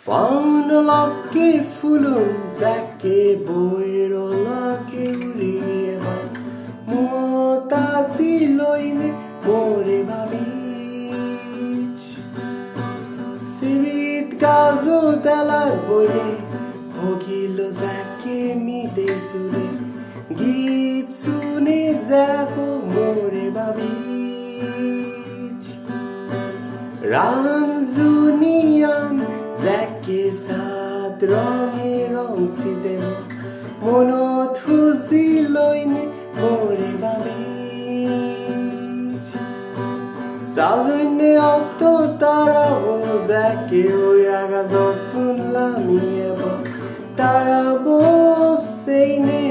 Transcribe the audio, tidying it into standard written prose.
Faunalake fulun zake boirolake urieba Mutazi loine more babich Sivit gazo delar bole Hogilo zake mide sure Git sune zako more babich Ranzunian Zake sad rঙে রঙ ছিদেব মনত খুঁজি লইনে মোরে বাবিজ সাজনে অত তারা ও যাকে ওই আগা যতন লামিয়েব তারা বসেইনে